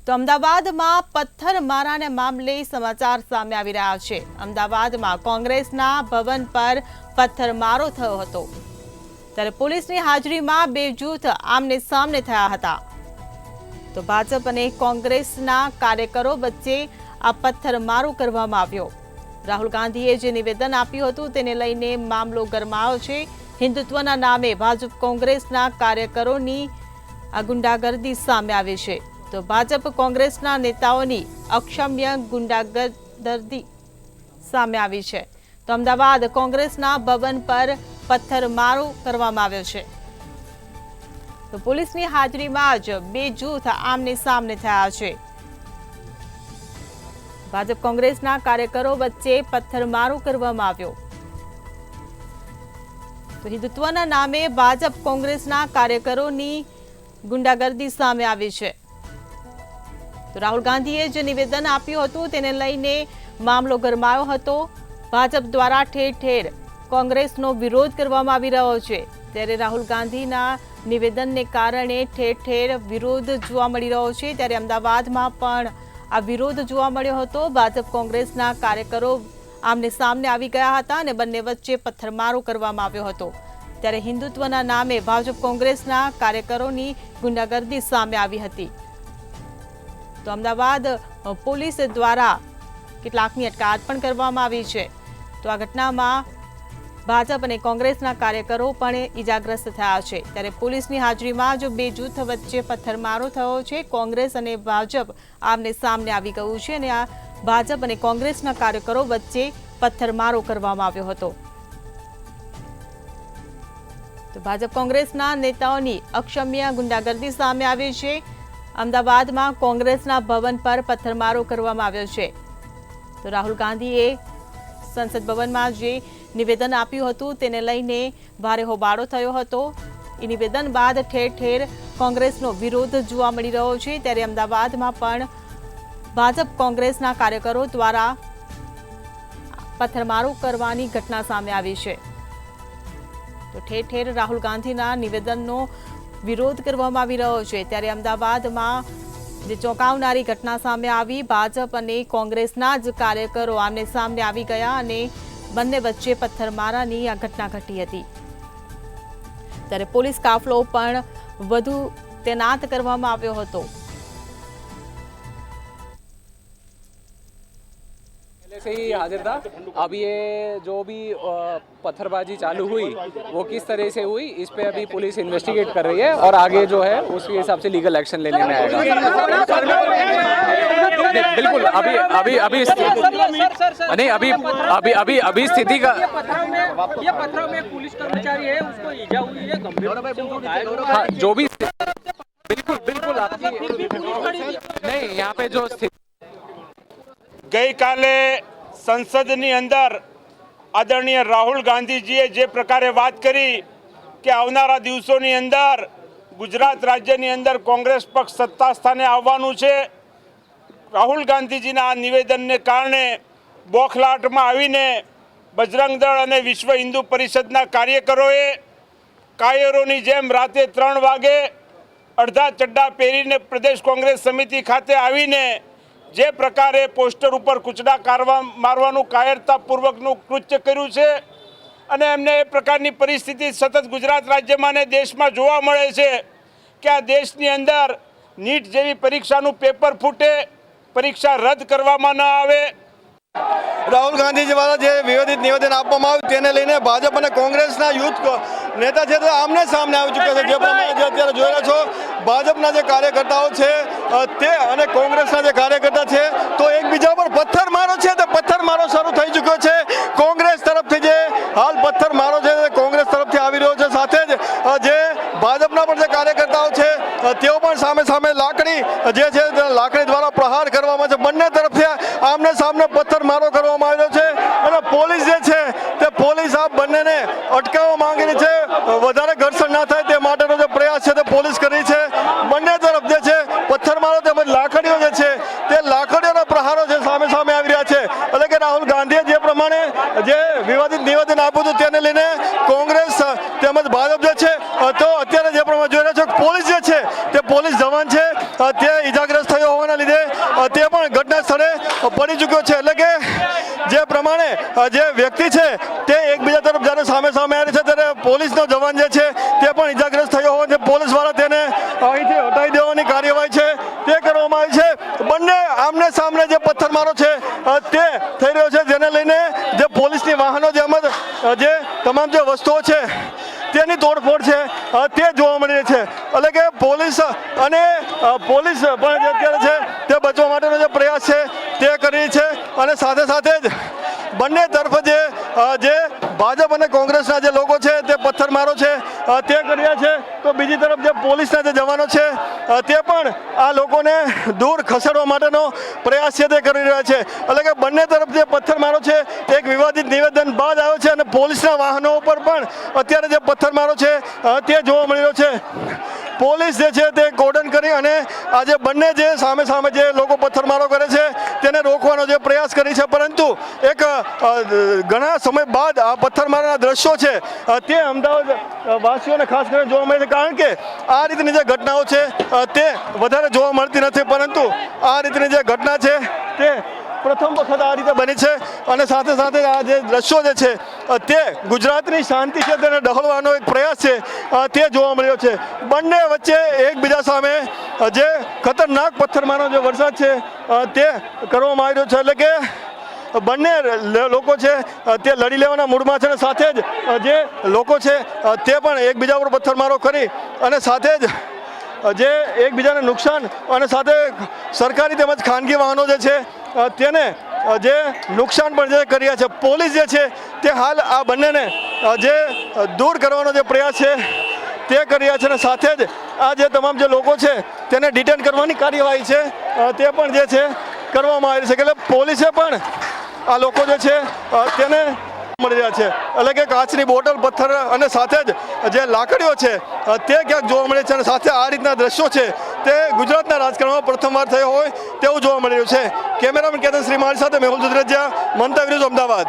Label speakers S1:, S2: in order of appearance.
S1: તો અમદાવાદમાં પથ્થરમારાના મામલે સમાચાર સામે આવી રહ્યા છે। અમદાવાદમાં કોંગ્રેસના ભવન પર પથ્થરમારો થયો હતો, ત્યારે પોલીસની હાજરીમાં બે જૂથ આમને સામને થયા હતા। તો ભાજપ અને કોંગ્રેસના કાર્યકરો વચ્ચે આ પથ્થરમારો કરવામાં આવ્યો। રાહુલ ગાંધીએ જે નિવેદન આપ્યું હતું તેને લઈને મામલો ગરમાયો છે। હિન્દુત્વના નામે ભાજપ કોંગ્રેસના કાર્યકરોની આ ગુંડાગર્દી સામે આવી છે। તો ભાજપ કોંગ્રેસના નેતાઓની અક્ષમ્ય ગુંડાગર્દી સામે આવી છે। તો અમદાવાદ કોંગ્રેસના ભવન પર પથ્થરમારો કરવામાં આવ્યો છે। તો પોલીસની હાજરીમાં જ બે જૂથ આમને સામને થયા છે। ભાજપ કોંગ્રેસના કાર્યકરો વચ્ચે પથ્થરમારો કરવામાં આવ્યો। તો હિન્દુત્વના નામે ભાજપ કોંગ્રેસના કાર્યકરોની ગુંડાગર્દી સામે આવી છે। તો રાહુલ ગાંધીએ જે નિવેદન આપ્યું હતું તેને લઈને મામલો ગરમાયો હતો। ભાજપ દ્વારા ઠેર ઠેર કોંગ્રેસનો વિરોધ કરવામાં આવી રહ્યો છે, ત્યારે રાહુલ ગાંધીના નિવેદનને કારણે ઠેર ઠેર વિરોધ જોવા મળી રહ્યો છે। ત્યારે અમદાવાદમાં પણ આ વિરોધ જોવા મળ્યો હતો। ભાજપ કોંગ્રેસના કાર્યકરો આમને સામને આવી ગયા હતા અને બંને વચ્ચે પથ્થરમારો કરવામાં આવ્યો હતો। ત્યારે હિન્દુત્વના નામે ભાજપ કોંગ્રેસના કાર્યકરોની ગુંડાગર્દી સામે આવી હતી। તો અમદાવાદ પોલીસ દ્વારા કેટલાકની અટકાયત પણ કરવામાં આવી છે। તો આ ઘટનામાં ભાજપ અને કોંગ્રેસના કાર્યકરો પણ ઈજાગ્રસ્ત થયા છે। ત્યારે પોલીસની હાજરીમાં જો બે જૂથ વચ્ચે પથ્થરમારો થયો છે। કોંગ્રેસ અને ભાજપ આમને સામને આવી ગયું છે અને આ ભાજપ અને કોંગ્રેસના કાર્યકરો વચ્ચે પથ્થરમારો કરવામાં આવ્યો હતો। તો ભાજપ કોંગ્રેસના નેતાઓની અક્ષમ્ય ગુંડાગર્દી સામે આવી છે। અમદાવાદમાં કોંગ્રેસના ભવન પર પથ્થરમારો કરવામાં આવ્યો છે। તો રાહુલ ગાંધીએ સંસદ ભવનમાં જે નિવેદન આપ્યું હતું તેને લઈને ભારે હોબાળો થયો હતો। એ નિવેદન બાદ ઠેર ઠેર કોંગ્રેસનો વિરોધ જોવા મળી રહ્યો છે। ત્યારે અમદાવાદમાં પણ ભાજપ કોંગ્રેસના કાર્યકરો દ્વારા પથ્થરમારો કરવાની ઘટના સામે આવી છે। તો ઠેર ઠેર રાહુલ ગાંધીના નિવેદનનો વિરોધ કરવામાં આવી રહ્યો છે। ત્યારે અમદાવાદમાં જે ચોંકાવનારી ઘટના સામે આવી, ભાજપ અને કોંગ્રેસના જ કાર્યકરો આમને સામને આવી ગયા અને બંને વચ્ચે પથ્થરમારાની આ ઘટના ઘટી હતી। ત્યારે પોલીસ કાફલો પણ વધુ તૈનાત કરવામાં આવ્યો હતો।
S2: पहले से ही हाजिर था। अब ये जो भी पत्थरबाजी चालू हुई वो किस तरह से हुई इस पे अभी पुलिस इन्वेस्टिगेट कर रही है और आगे जो है उसके हिसाब से लीगल एक्शन लेने में आएगा। बिल्कुल अभी अभी अभी नहीं अभी अभी अभी अभी स्थिति का
S3: ये पत्थरों में पुलिस कर्मचारी है, उसको ईजा हुई है, गंभीर
S2: हाँ जो भी बिल्कुल बिल्कुल आपकी नहीं यहाँ पे जो
S4: गई काले संसदनी अंदर आदरणीय राहुल गांधीजीए जे प्रकारे बात करी कि आवनारा दिवसोनी अंदर गुजरात राज्यनी अंदर कांग्रेस पक्ष सत्ता स्थाने आववानुं छे। राहुल गांधीजीना आ निवेदनने कारणे बोखलाटमां आवीने बजरंग दळ अने विश्व हिंदू परिषदना कार्यकरोए कायरोनी जेम राते 3 वागे अर्धा चड्डा पहेरीने प्रदेश कांग्रेस समिति खाते आवीने जे प्रकारे पोस्टर पर कूचड़ा मारवानुं कायरतापूर्वकनुं कृत्य कर्युं छे अने एमने ए प्रकारनी परिस्थिति सतत गुजरात राज्यमां ने देशमां जोवा मळे छे कि आ देशनी अंदर नीट जेवी परीक्षानुं पेपर फूटे, परीक्षा रद्द करवामां न आवे।
S5: राहुल गांधी द्वारा जो विवादित निवेदन आपवामां आव्युं तेने लईने भाजप और कोंग्रेसना यूथ नेता है तो आमने सामने आई चूक्या है। जे प्रमाणे अत्यारे जोई रह्या छो भाजपना जे कार्यकर्ताओं छे ते अने कोंग्रेसना जे कार्यकर्ता छे तो एकबीजा पर पत्थरमारो छे तो पत्थरमारो शरू थई चूक्यो छे। कोंग्रेस तरफथी जे हाल पत्थरमारो छे ते कोंग्रेस तरफथी आवी रह्यो छे, साथे ज जे भाजपना पण जे कार्यकर्ताओ छे तेओ पण सामे सामे लाकड़ी जे छे लाकड़ी द्वारा प्रहार करवामां छे। बंने तरफथी आमने सामने पत्थरमारो करवामां आव्यो छे अने पोलीस जे छे ते पोलीस आ बंनेने अटकाववा मांगी रही छे। વધારે ઘર્ષણ ના થાય તે માટેનો જે પ્રયાસ છે તે પોલીસ કરી છે। બંને તરફ જે છે પથ્થરમારો તેમજ લાકડીઓ જે છે તે લાકડીઓના પ્રહારો જે સામે સામે આવી રહ્યા છે। એટલે કે રાહુલ ગાંધીએ જે પ્રમાણે જે વિવાદિત નિવેદન આપ્યું હતું તેને લઈને કોંગ્રેસ તેમજ ભાજપ જે છે તો અત્યારે જે પ્રમાણે જોઈ રહ્યા છો પોલીસ જે છે તે પોલીસ જવાન છે તે ઈજાગ્રસ્ત થયો હોવાના લીધે તે પણ ઘટના સ્થળે પડી ચૂક્યો છે. એટલે કે જે પ્રમાણે જે વ્યક્તિ છે તે એકબીજા તરફ જ્યારે સામે આવે છે ત્યારે પોલીસનો જવાન જે છે તે પણ ઈજાગ્રસ્ત થયો હોય છે. પોલીસવાળા તેને અહીંથી હટાવી દેવાની કાર્યવાહી છે તે કરવામાં આવી છે. બંને આમને સામને જે પથ્થરમારો છે તે થઈ રહ્યો છે, જેને લઈને જે પોલીસની વાહનો તેમજ જે તમામ જે વસ્તુઓ છે તેની તોડફોડ છે તે જોવા મળી રહી છે. એટલે કે પોલીસ પણ જે અત્યારે છે તે બચવા માટેનો જે પ્રયાસ છે તે કરી રહી છે. અને સાથે જ બંને તરફ જે ભાજપ અને કોંગ્રેસના જે લોકો છે તે પથ્થરમારો છે તે કરી રહ્યા છે, તો બીજી તરફ જે પોલીસના જે જવાનો છે તે પણ આ લોકોને દૂર ખસેડવા માટેનો પ્રયાસ છે તે કરી રહ્યા છે. એટલે કે બંને તરફ જે પથ્થરમારો છે એક વિવાદિત નિવેદન બાદ આવ્યો છે અને પોલીસના વાહનો ઉપર પણ અત્યારે જે પથ્થરમારો છે તે જોવા મળી રહ્યો છે. પોલીસ જે છે તે કોર્ડન કરી અને આજે બંને જે સામે જે લોકો પથ્થરમારો કરે છે તેને રોકવાનો જે પ્રયાસ કરી છે, પરંતુ એક ઘણા સમય બાદ આ પથ્થરમારાના દ્રશ્યો છે તે અમદાવાદ વાસીઓને ખાસ કરીને જોવા મળે છે. કારણ કે આ રીતની જે ઘટનાઓ છે તે વધારે જોવા મળતી નથી, પરંતુ આ રીતની જે ઘટના છે તે પ્રથમ વખત આ રીતે બની છે. અને સાથે આ જે દ્રશ્યો જે છે તે ગુજરાતની શાંતિ છે તેને ડહોળવાનો એક પ્રયાસ છે તે જોવા મળ્યો છે. બંને વચ્ચે એકબીજા સામે જે ખતરનાક પથ્થરમારનો જે વરસાદ છે તે કરવામાં આવી રહ્યો છે. એટલે કે બંને લોકો છે તે લડી લેવાના મૂડમાં છે અને સાથે જ જે લોકો છે તે પણ એકબીજા પર પથ્થરમારો કરી અને સાથે જ જે એકબીજાને નુકસાન અને સાથે સરકારી તેમજ ખાનગી વાહનો જે છે તેને જે નુકસાન પણ જે કર્યા છે. પોલીસ જે છે તે હાલ આ બંનેને જે દૂર કરવાનો જે પ્રયાસ છે તે કર્યા છે અને સાથે જ આ જે તમામ જે લોકો છે તેને ડિટેન કરવાની કાર્યવાહી છે તે પણ જે છે કરવામાં આવી છે. એટલે પોલીસે પણ આ લોકો જે છે તેને મળી રહ્યા છે. એટલે કે કાચની બોટલ, પથ્થર અને સાથે જ જે લાકડીઓ છે તે ક્યાંક જોવા મળે છે અને સાથે આ રીતના દ્રશ્યો છે તે ગુજરાતના રાજકારણમાં પ્રથમવાર થયો હોય તેવું જોવા મળી રહ્યું છે. કેમેરામેન કેતન શ્રીમાળી સાથે મેહુલ દુધરેજા, મંતવ્ય ન્યૂઝ, અમદાવાદ.